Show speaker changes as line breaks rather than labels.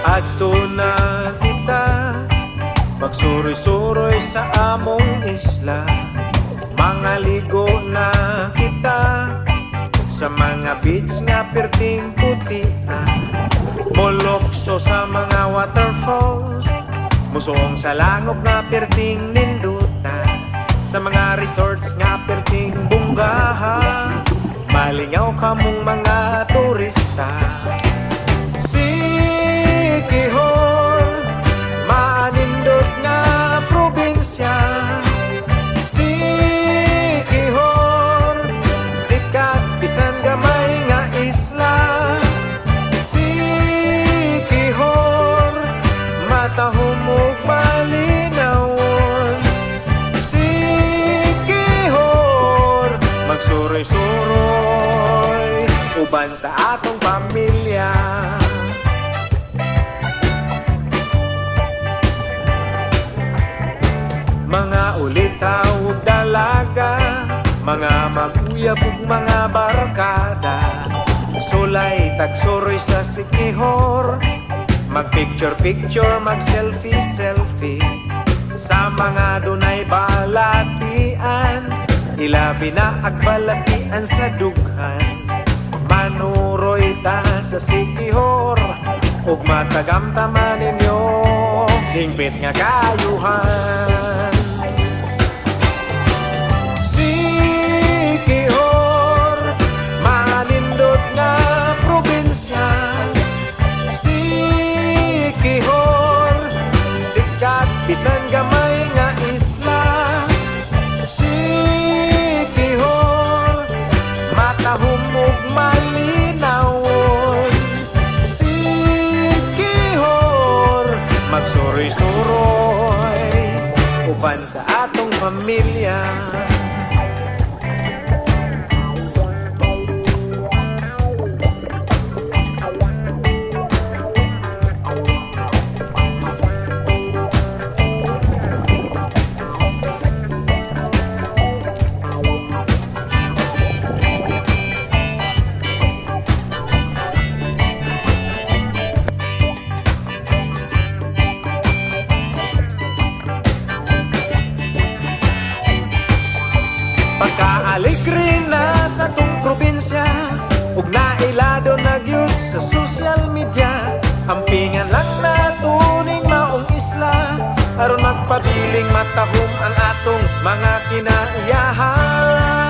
Adto na kita magsuroy-suroy sa among isla. Mga ligo na kita sa mga beach nga perting putia. Molokso sa mga waterfalls, musuong sa langop nga perting ninduta. Sa mga resorts nga perting bunggaha, malingaw kamong mga turista. Sikihor, maanindot nga probinsya. Sikihor, sikat bisan gamay nga isla. Sikihor, matahumog malinawon. Sikihor, magsuroy-suroy uban sa atong pamilya. Mga ulitaw ug dalaga, mga maguyab ug mga barkada, sulay tagsuroy sa Sikihor, mag-picture-picture, mag-selfie-selfie. Sa mga dunay balatian, ilabi na agbalatian sa dughan. Manuroy ta sa Sikihor, ug matagamtaman ninyo hingpit nga kayuhan. Sikihor, manindot nga probinsya. Sikihor, sikat bisan gamay nga isla. Sikihor, matahumog malinawon. Sikihor, magsuroy-suroy uban sa atong pamilya. Pagka-aligre na sa tong probinsya, ug nailado na gyud sa social media. Ampingan lang na tuning maong isla, aron magpabiling matahom ang atong mga kinaiyahan.